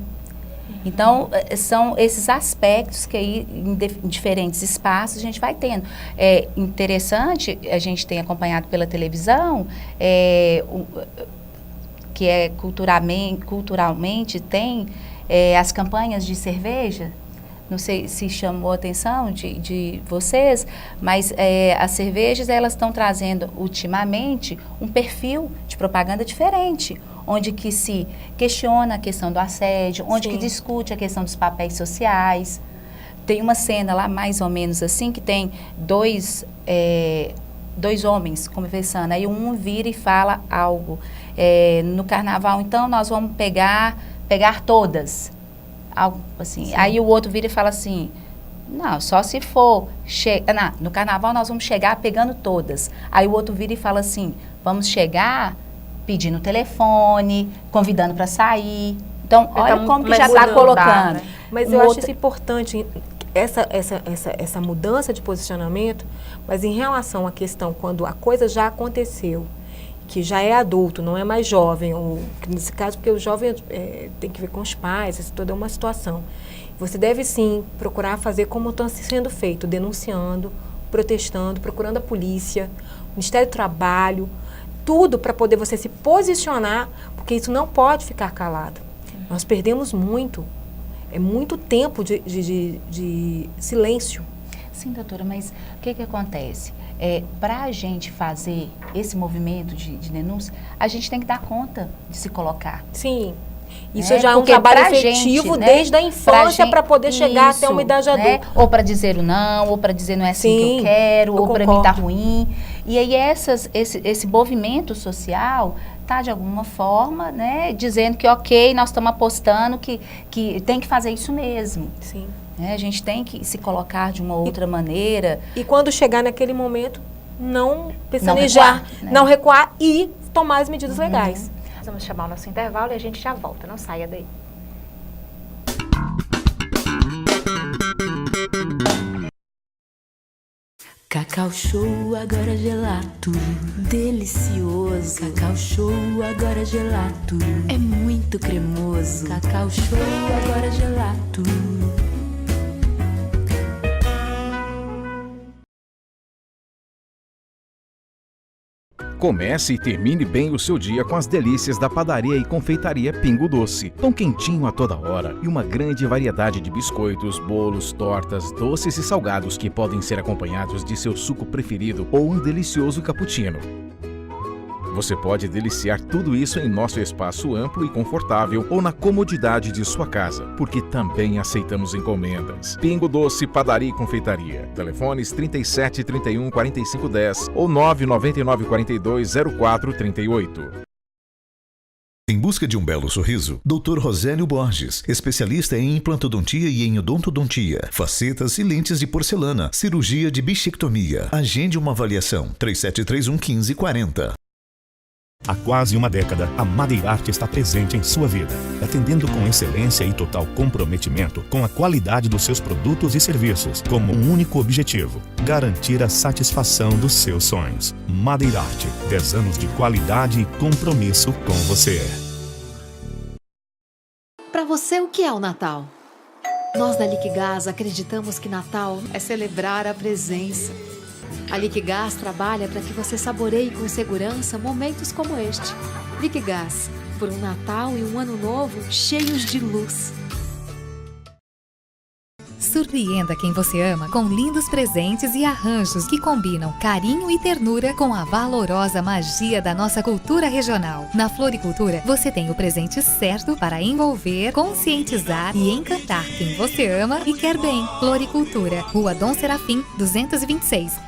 Então, são esses aspectos que aí, em diferentes espaços, a gente vai tendo. É interessante, a gente tem acompanhado pela televisão, que é culturalmente tem as campanhas de cerveja. Não sei se chamou a atenção de vocês, mas as cervejas, elas estão trazendo ultimamente um perfil de propaganda diferente, onde que se questiona a questão do assédio, onde que discute a questão dos papéis sociais. Tem uma cena lá, mais ou menos assim, que tem dois homens conversando, aí um vira e fala algo. No carnaval, então, nós vamos pegar todas. Algo assim. Aí o outro vira e fala assim, não, só se for, no carnaval nós vamos chegar pegando todas. Aí o outro vira e fala assim, vamos chegar pedindo telefone, convidando para sair. Então, olha como que já está colocando. Mas eu acho isso importante, essa mudança de posicionamento, mas em relação à questão, quando a coisa já aconteceu, que já é adulto, não é mais jovem, ou nesse caso, porque o jovem tem que ver com os pais, isso toda é uma situação. Você deve sim procurar fazer como está sendo feito, denunciando, protestando, procurando a polícia, o Ministério do Trabalho, tudo para poder você se posicionar, porque isso não pode ficar calado. Nós perdemos muito, muito tempo de silêncio. Sim, doutora, mas o que acontece? Para a gente fazer esse movimento de denúncia, a gente tem que dar conta de se colocar. Sim. Isso já é um trabalho efetivo, gente, desde a infância, para poder chegar até uma idade adulta. Ou para dizer o não, ou para dizer não é assim que eu quero, ou para mim tá ruim. E aí esse movimento social está, de alguma forma, né, dizendo que ok, nós estamos apostando que tem que fazer isso mesmo. Sim. A gente tem que se colocar de uma outra maneira. E quando chegar naquele momento, não pestanejar, não recuar e tomar as medidas legais. Vamos chamar o nosso intervalo e a gente já volta. Não saia daí. Cacau Show agora gelato, delicioso. Cacau Show agora gelato, é muito cremoso. Cacau Show agora gelato. Comece e termine bem o seu dia com as delícias da padaria e confeitaria Pingo Doce. Pão quentinho a toda hora e uma grande variedade de biscoitos, bolos, tortas, doces e salgados que podem ser acompanhados de seu suco preferido ou um delicioso cappuccino. Você pode deliciar tudo isso em nosso espaço amplo e confortável ou na comodidade de sua casa, porque também aceitamos encomendas. Pingo Doce, Padaria e Confeitaria. Telefones 37 31 45 10 ou 999 42 04 38. Em busca de um belo sorriso, Dr. Rosélio Borges, especialista em implantodontia e em odontodontia, facetas e lentes de porcelana, cirurgia de bichectomia. Agende uma avaliação 3731 1540. Há quase uma década, a Madeirarte está presente em sua vida, atendendo com excelência e total comprometimento com a qualidade dos seus produtos e serviços, como um único objetivo: garantir a satisfação dos seus sonhos. Madeirarte, 10 anos de qualidade e compromisso com você. Para você, o que é o Natal? Nós da Liquigás acreditamos que Natal é celebrar a presença. A Liquigás trabalha para que você saboreie com segurança momentos como este. Liquigás, por um Natal e um Ano Novo cheios de luz. Surpreenda quem você ama com lindos presentes e arranjos que combinam carinho e ternura com a valorosa magia da nossa cultura regional. Na Floricultura, você tem o presente certo para envolver, conscientizar e encantar quem você ama e quer bem. Floricultura, Rua Dom Serafim, 226.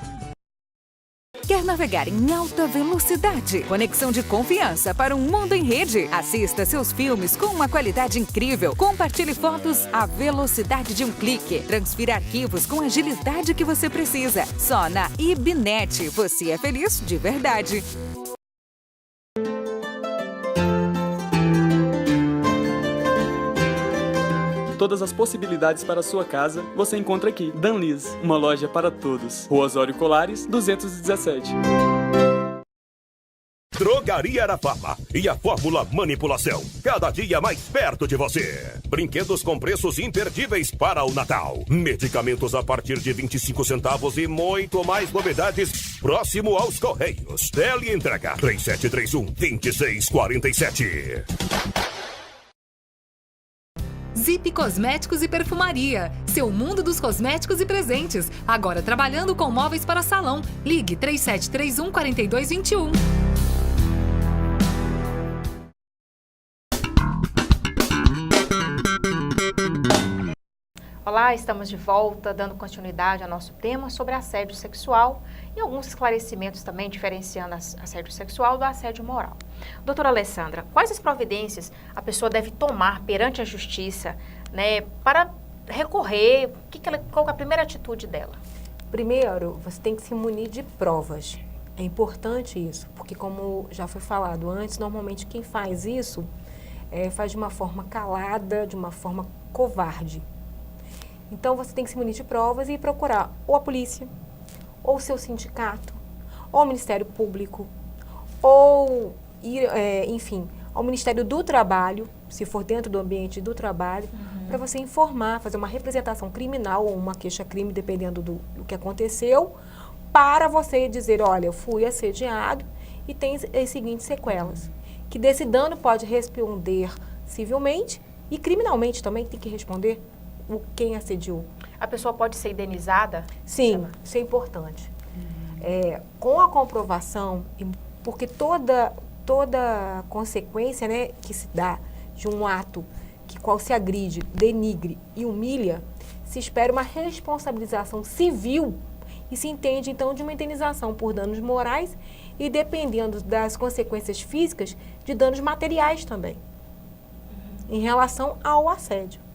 Quer Quer navegar em alta velocidade? Conexão de confiança para um mundo em rede. Assista seus filmes com uma qualidade incrível. Compartilhe fotos à velocidade de um clique. Transfira arquivos com a agilidade que você precisa. Só na Ibnet você é feliz de verdade. Todas as possibilidades para a sua casa você encontra aqui. Danlis, uma loja para todos. Rua Osório Colares, 217. Drogaria Arafarma e a Fórmula Manipulação. Cada dia mais perto de você. Brinquedos com preços imperdíveis para o Natal. Medicamentos a partir de 25 centavos e muito mais novidades próximo aos Correios. Teleentrega 3731-2647. Zip Cosméticos e Perfumaria. Seu mundo dos cosméticos e presentes. Agora trabalhando com móveis para salão. Ligue 3731-4221. Olá, estamos de volta, dando continuidade ao nosso tema sobre assédio sexual e alguns esclarecimentos também diferenciando assédio sexual do assédio moral. Doutora Alessandra, quais as providências a pessoa deve tomar perante a justiça, né, para recorrer? Qual é a primeira atitude dela? Primeiro, você tem que se munir de provas. É importante isso, porque como já foi falado antes, normalmente quem faz isso faz de uma forma calada, de uma forma covarde. Então, você tem que se munir de provas e procurar ou a polícia, ou o seu sindicato, ou o Ministério Público, ou ir, enfim, ao Ministério do Trabalho, se for dentro do ambiente do trabalho, para você informar, fazer uma representação criminal ou uma queixa-crime, dependendo do que aconteceu, para você dizer, olha, eu fui assediado e tem as seguintes sequelas. Que desse dano pode responder civilmente e criminalmente também tem que responder quem assediou. A pessoa pode ser indenizada? Sim, isso é importante. Com a comprovação, porque toda consequência, né, que se dá de um ato qual se agride, denigre e humilha, se espera uma responsabilização civil e se entende, então, de uma indenização por danos morais e, dependendo das consequências físicas, de danos materiais também, em relação ao assédio.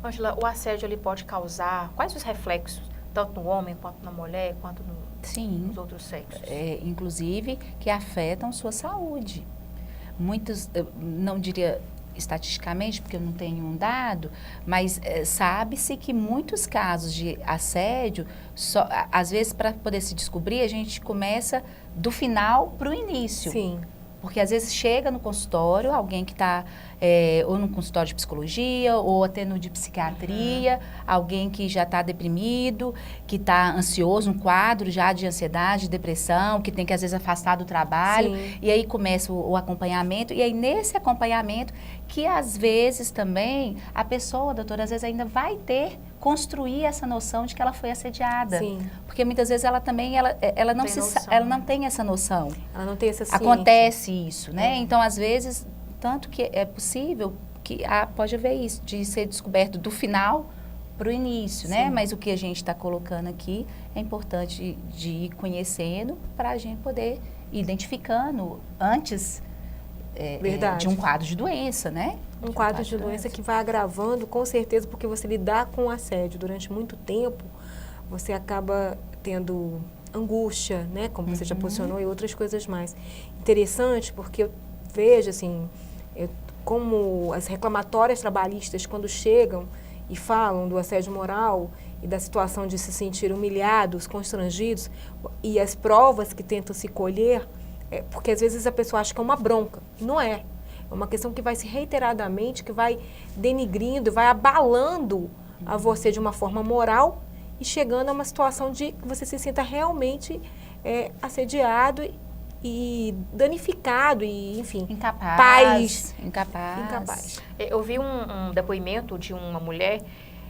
Ângela, o assédio ele pode causar quais os reflexos, tanto no homem quanto na mulher, quanto nos outros sexos? Inclusive, que afetam sua saúde. Muitos, não diria estatisticamente, porque eu não tenho um dado, mas sabe-se que muitos casos de assédio, às vezes para poder se descobrir, a gente começa do final para o início. Sim. Porque às vezes chega no consultório, alguém que está ou no consultório de psicologia, ou até no de psiquiatria, alguém que já está deprimido, que está ansioso, um quadro já de ansiedade, de depressão, que tem que às vezes afastar do trabalho. Sim. E aí começa o acompanhamento. E aí nesse acompanhamento, que às vezes também a pessoa, doutora, às vezes ainda vai construir essa noção de que ela foi assediada. Sim. Porque muitas vezes ela também, ela não tem essa noção. Ela não tem essa ciência. Acontece isso, né? Então, às vezes, tanto que é possível que pode haver isso, de ser descoberto do final para o início, né? Mas o que a gente está colocando aqui é importante de ir conhecendo para a gente poder ir identificando antes de um quadro de doença, né? Um quadro de doença que vai agravando, com certeza, porque você lidar com o assédio durante muito tempo, você acaba tendo angústia, né? Como você já posicionou, e outras coisas mais. Interessante, porque eu vejo, assim, como as reclamatórias trabalhistas, quando chegam e falam do assédio moral e da situação de se sentir humilhados, constrangidos, e as provas que tentam se colher, porque às vezes a pessoa acha que é uma bronca. Não é. É uma questão que vai se reiteradamente, que vai denigrindo, vai abalando a você de uma forma moral e chegando a uma situação de que você se sinta realmente assediado e danificado e, enfim, incapaz. Eu vi um depoimento de uma mulher,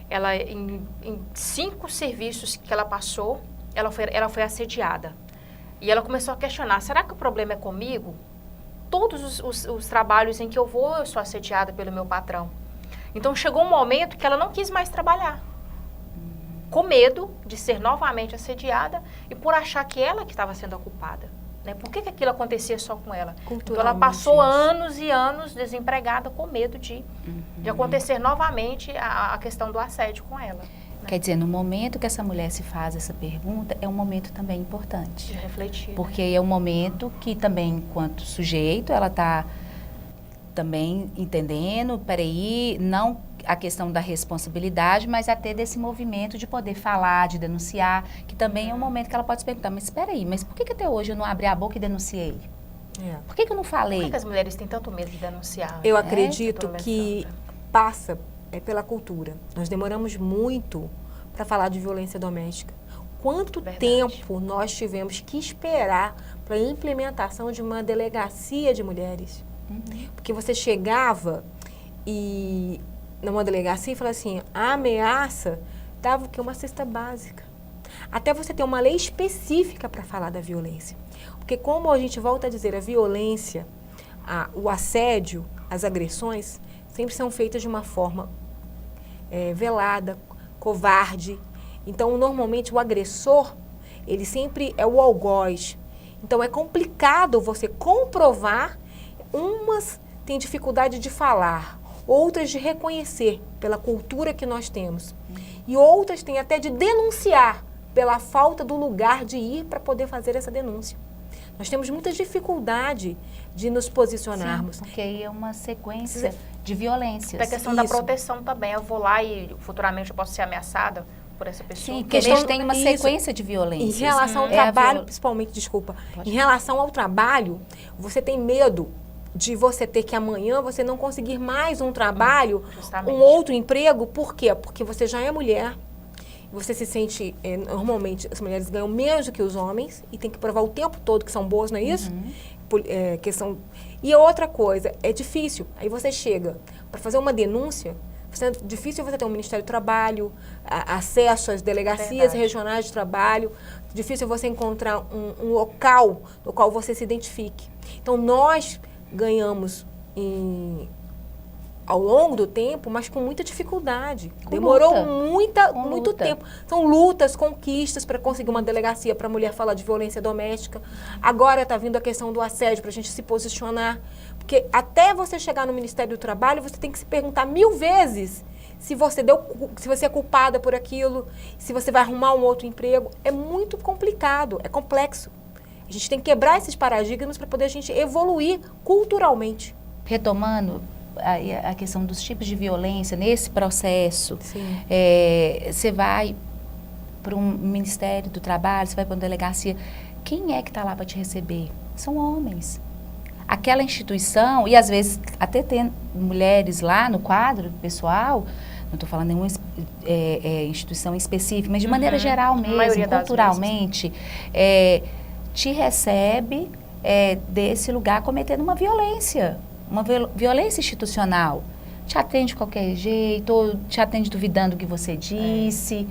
ela em 5 serviços que ela passou, ela foi assediada. E ela começou a questionar, será que o problema é comigo? Todos os trabalhos em que eu vou, eu sou assediada pelo meu patrão. Então, chegou um momento que ela não quis mais trabalhar. com medo de ser novamente assediada e por achar que ela que estava sendo a culpada. Né? Por que aquilo acontecia só com ela? Então ela passou anos e anos desempregada com medo de acontecer novamente a questão do assédio com ela. Né? Quer dizer, no momento que essa mulher se faz essa pergunta, é um momento também importante. De refletir. Porque é um momento que também, enquanto sujeito, ela está também entendendo, peraí, não a questão da responsabilidade, mas até desse movimento de poder falar, de denunciar, que também é um momento que ela pode se perguntar, mas espera aí, mas por que até hoje eu não abri a boca e denunciei? Por que eu não falei? Por que as mulheres têm tanto medo de denunciar? Eu acredito que passa pela cultura. Nós demoramos muito para falar de violência doméstica. Quanto tempo nós tivemos que esperar para a implementação de uma delegacia de mulheres? Porque você chegava e numa delegacia e falava assim, a ameaça dava o quê? Uma cesta básica. Até você ter uma lei específica para falar da violência. Porque como a gente volta a dizer, a violência, o assédio, as agressões, sempre são feitas de uma forma velada, covarde. Então, normalmente, o agressor, ele sempre é o algoz. Então, é complicado você comprovar. Umas têm dificuldade de falar, outras de reconhecer pela cultura que nós temos. E outras têm até de denunciar pela falta do lugar de ir para poder fazer essa denúncia. Nós temos muita dificuldade de nos posicionarmos. Sim, porque aí é uma sequência de violências. Tem a questão da proteção também. Eu vou lá e futuramente eu posso ser ameaçada por essa pessoa. Sim, porque a gente tem uma sequência de violências. Em relação ao trabalho, principalmente, desculpa, em relação ao trabalho, você tem medo de você ter que amanhã você não conseguir mais um trabalho, um outro emprego. Por quê? Porque você já é mulher, você se sente, normalmente as mulheres ganham menos do que os homens e tem que provar o tempo todo que são boas, não é isso? E outra coisa, é difícil. Aí você chega para fazer uma denúncia, é difícil você ter um Ministério do Trabalho, acesso às delegacias regionais de trabalho, difícil você encontrar um local no qual você se identifique. Então, nós ganhamos ao longo do tempo, mas com muita dificuldade. Demorou muito tempo. São lutas, conquistas para conseguir uma delegacia para a mulher falar de violência doméstica. Agora está vindo a questão do assédio para a gente se posicionar. Porque até você chegar no Ministério do Trabalho, você tem que se perguntar 1000 vezes se você é culpada por aquilo, se você vai arrumar um outro emprego. É muito complicado, é complexo. A gente tem que quebrar esses paradigmas para poder a gente evoluir culturalmente. Retomando a questão dos tipos de violência, nesse processo, você vai para um Ministério do Trabalho, você vai para uma delegacia, quem é que está lá para te receber? São homens. Aquela instituição, e às vezes até tem mulheres lá no quadro pessoal, não estou falando nenhuma instituição específica, mas de maneira geral mesmo, culturalmente, te recebe desse lugar cometendo uma violência institucional. Te atende de qualquer jeito, ou te atende duvidando do que você disse.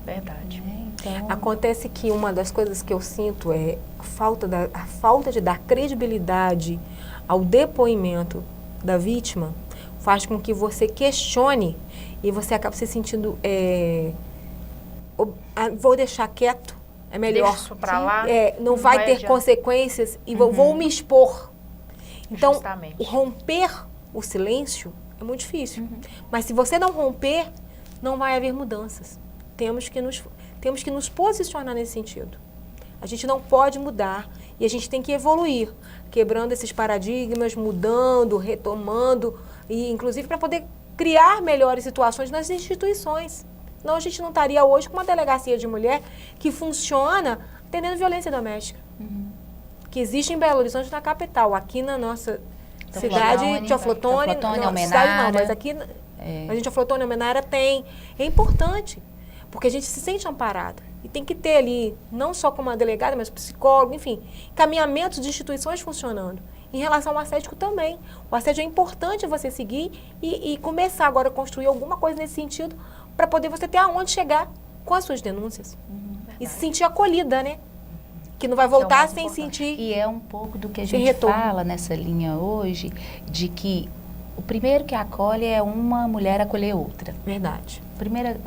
Verdade. Então... Acontece que uma das coisas que eu sinto é a falta de dar credibilidade ao depoimento da vítima faz com que você questione e você acaba se sentindo vou deixar quieto, é melhor. Deixa isso pra lá. Não vai ter consequências e vou me expor. Então, justamente. O romper o silêncio é muito difícil. Mas se você não romper, não vai haver mudanças. Temos que nos posicionar nesse sentido. A gente não pode mudar e a gente tem que evoluir, quebrando esses paradigmas, mudando, retomando, e inclusive para poder criar melhores situações nas instituições. Senão a gente não estaria hoje com uma delegacia de mulher que funciona atendendo violência doméstica. Que existe em Belo Horizonte, na capital. Aqui na nossa cidade, Teoflotone, não, mas aqui a gente, Teoflotone, Almenara tem. É importante, porque a gente se sente amparada. E tem que ter ali, não só como uma delegada, mas psicólogo, enfim, encaminhamentos de instituições funcionando. Em relação ao assédio também. O assédio é importante você seguir e começar agora a construir alguma coisa nesse sentido para poder você ter aonde chegar com as suas denúncias. E se sentir acolhida, né? Que não vai voltar sem sentir. E é um pouco do que a gente fala nessa linha hoje, de que o primeiro que acolhe é uma mulher acolher outra. Verdade. Primeiro.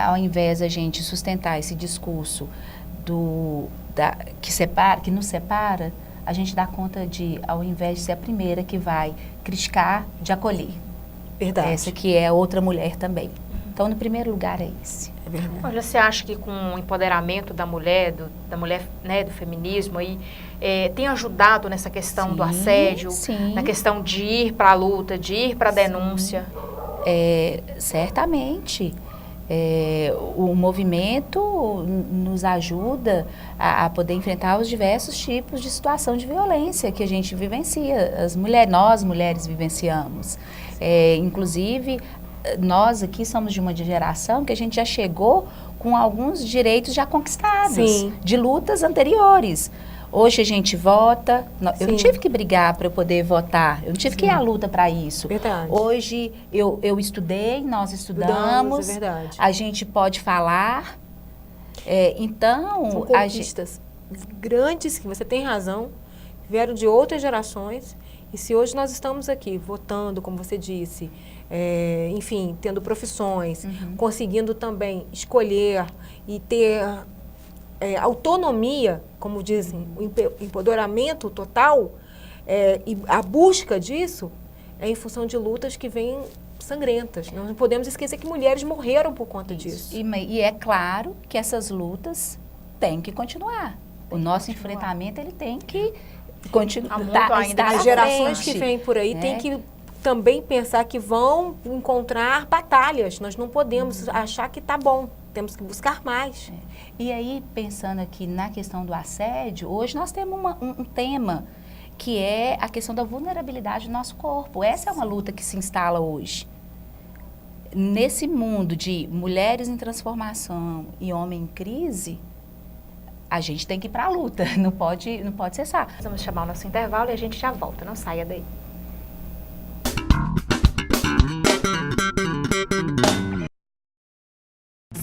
Ao invés da gente sustentar esse discurso que nos separa, a gente dá conta de, ao invés de ser a primeira que vai criticar, de acolher. Verdade. Essa que é outra mulher também. Então, no primeiro lugar é esse. É verdade. Olha, você acha que com o empoderamento da mulher, né, do feminismo, aí, tem ajudado nessa questão do assédio, na questão de ir para a luta, de ir para a denúncia? Certamente. O movimento nos ajuda a poder enfrentar os diversos tipos de situação de violência que a gente vivencia, nós mulheres vivenciamos. Inclusive, nós aqui somos de uma geração que a gente já chegou com alguns direitos já conquistados, de lutas anteriores. Hoje a gente vota, eu não tive que brigar para eu poder votar, eu não tive que ir à luta para isso. Verdade. Hoje eu estudei, nós estudamos, é verdade. a gente pode falar, então... São conquistas grandes, que você tem razão, vieram de outras gerações, e se hoje nós estamos aqui votando, como você disse, enfim, tendo profissões, conseguindo também escolher e ter... autonomia, como dizem, o empoderamento total, e a busca disso é em função de lutas que vêm sangrentas. Nós não podemos esquecer que mulheres morreram por conta disso. E é claro que essas lutas têm que continuar. O nosso enfrentamento ele tem que continuar. As gerações que vêm por aí têm que também pensar que vão encontrar batalhas. Nós não podemos achar que está bom. Temos que buscar mais. E aí, pensando aqui na questão do assédio, hoje nós temos um tema que é a questão da vulnerabilidade do nosso corpo. Essa é uma luta que se instala hoje. Nesse mundo de mulheres em transformação e homem em crise, a gente tem que ir para a luta, não pode cessar. Vamos chamar o nosso intervalo e a gente já volta, não saia daí.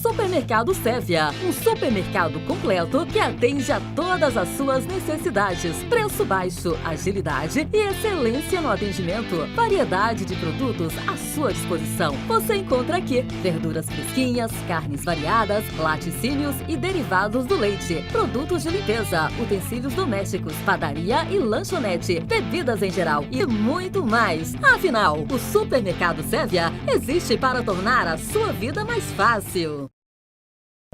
Supermercado Sévia, um supermercado completo que atende a todas as suas necessidades. Preço baixo, agilidade e excelência no atendimento. Variedade de produtos à sua disposição. Você encontra aqui verduras fresquinhas, carnes variadas, laticínios e derivados do leite, produtos de limpeza, utensílios domésticos, padaria e lanchonete, bebidas em geral e muito mais. Afinal, o Supermercado Sévia existe para tornar a sua vida mais fácil.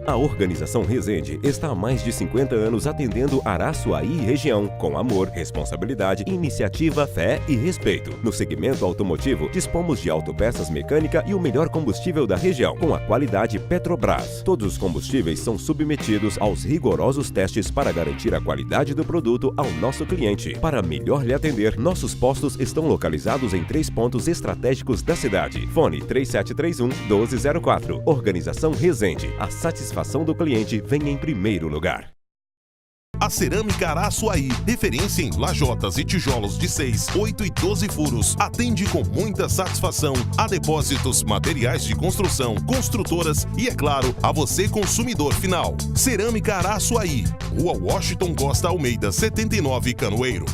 A Organização Resende está há mais de 50 anos atendendo Araçuaí e região, com amor, responsabilidade, iniciativa, fé e respeito. No segmento automotivo, dispomos de autopeças mecânica e o melhor combustível da região, com a qualidade Petrobras. Todos os combustíveis são submetidos aos rigorosos testes para garantir a qualidade do produto ao nosso cliente. Para melhor lhe atender, nossos postos estão localizados em 3 pontos estratégicos da cidade. Fone 3731-1204. Organização Resende. A satisfação do cliente vem em primeiro lugar. A Cerâmica Araçuaí, referência em lajotas e tijolos de 6, 8 e 12 furos, atende com muita satisfação a depósitos, materiais de construção, construtoras e, é claro, a você consumidor final. Cerâmica Araçuaí, Rua Washington Costa Almeida, 79, Canoeiro.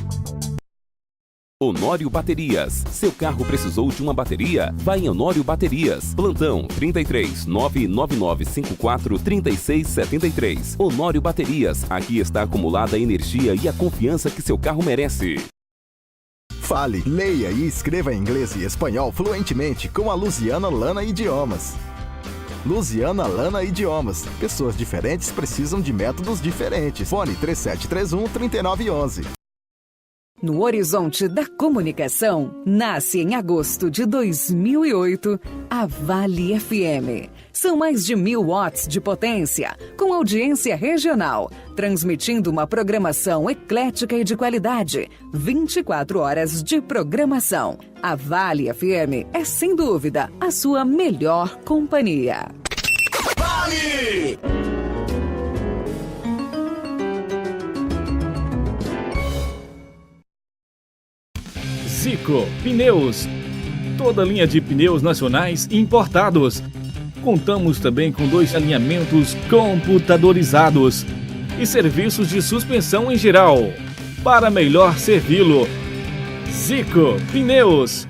Honório Baterias. Seu carro precisou de uma bateria? Vai em Honório Baterias. Plantão 33 99954 3673. Honório Baterias. Aqui está acumulada a energia e a confiança que seu carro merece. Fale, leia e escreva inglês e espanhol fluentemente com a Luziana Lana Idiomas. Luziana Lana Idiomas. Pessoas diferentes precisam de métodos diferentes. Fone 3731-3911. No horizonte da comunicação, nasce em agosto de 2008 a Vale FM. São mais de 1000 watts de potência, com audiência regional, transmitindo uma programação eclética e de qualidade. 24 horas de programação. A Vale FM é, sem dúvida, a sua melhor companhia. Vale! Zico Pneus. Toda linha de pneus nacionais e importados. Contamos também com 2 alinhamentos computadorizados e serviços de suspensão em geral. Para melhor servi-lo, Zico Pneus.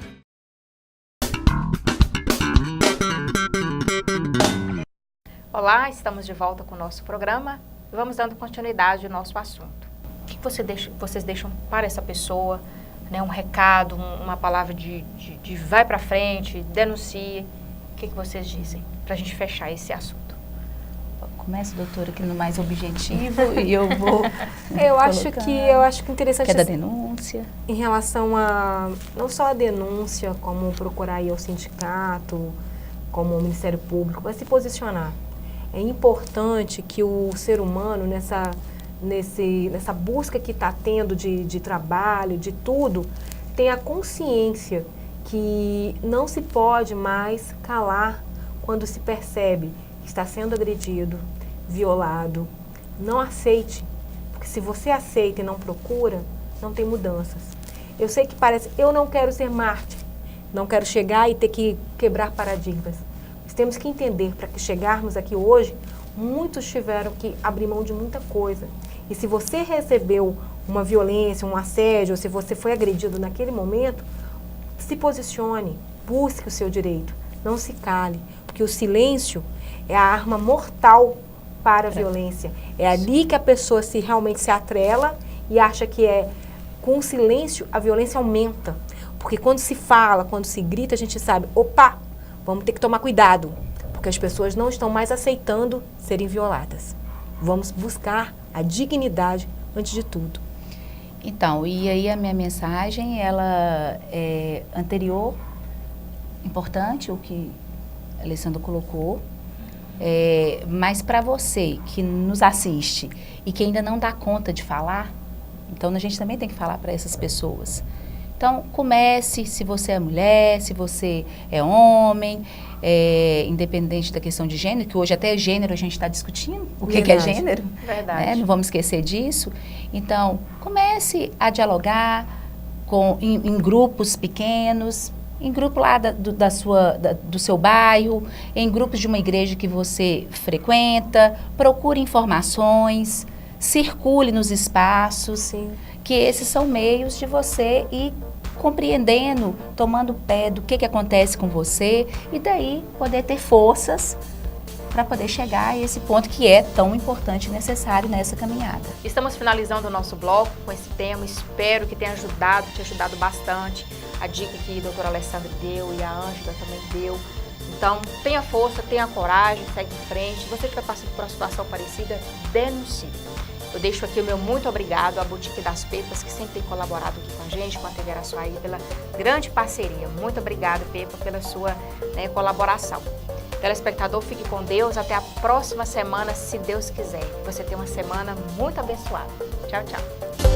Olá, estamos de volta com o nosso programa e vamos dando continuidade ao nosso assunto. O que vocês deixam para essa pessoa, né, um recado, uma palavra de vai para frente, denuncie? O que vocês dizem para a gente fechar esse assunto? Começa, doutora, aqui no mais objetivo e eu vou eu acho que interessante que é da denúncia. Em relação a não só a denúncia, como procurar ir ao sindicato, como o Ministério Público, mas se posicionar. É importante que o ser humano, nessa busca que está tendo de trabalho, de tudo, tenha consciência que não se pode mais calar quando se percebe que está sendo agredido, violado. Não aceite, porque se você aceita e não procura, não tem mudanças. Eu sei que parece, eu não quero ser mártir, não quero chegar e ter que quebrar paradigmas. Mas temos que entender, para que chegarmos aqui hoje, muitos tiveram que abrir mão de muita coisa. E se você recebeu uma violência, um assédio, ou se você foi agredido naquele momento, se posicione, busque o seu direito, não se cale, porque o silêncio é a arma mortal para a violência. É ali que a pessoa realmente se atrela e acha que com o silêncio a violência aumenta. Porque quando se fala, quando se grita, a gente sabe, opa, vamos ter que tomar cuidado, porque as pessoas não estão mais aceitando serem violadas. Vamos buscar a dignidade antes de tudo. Então, e aí a minha mensagem, ela é anterior, importante, o que a Alessandra colocou, mas para você que nos assiste e que ainda não dá conta de falar, então a gente também tem que falar para essas pessoas. Então, comece, se você é mulher, se você é homem, independente da questão de gênero, que hoje até gênero a gente está discutindo, o que é gênero. Verdade. Né? Não vamos esquecer disso. Então, comece a dialogar em grupos pequenos, em grupo lá do seu bairro, em grupos de uma igreja que você frequenta, procure informações, circule nos espaços. Sim. Que esses são meios de você ir compreendendo, tomando pé do que acontece com você e daí poder ter forças para poder chegar a esse ponto que é tão importante e necessário nessa caminhada. Estamos finalizando o nosso bloco com esse tema, espero que tenha te ajudado bastante. A dica que a doutora Alessandra deu e a Ângela também deu. Então, tenha força, tenha coragem, segue em frente. Se você estiver passando por uma situação parecida, denuncie. Eu deixo aqui o meu muito obrigado à Boutique das Pepas, que sempre tem colaborado aqui com a gente, com a TV Araçuaí, pela grande parceria. Muito obrigada, Pepa, pela sua colaboração. Telespectador, fique com Deus. Até a próxima semana, se Deus quiser. Você tenha uma semana muito abençoada. Tchau, tchau.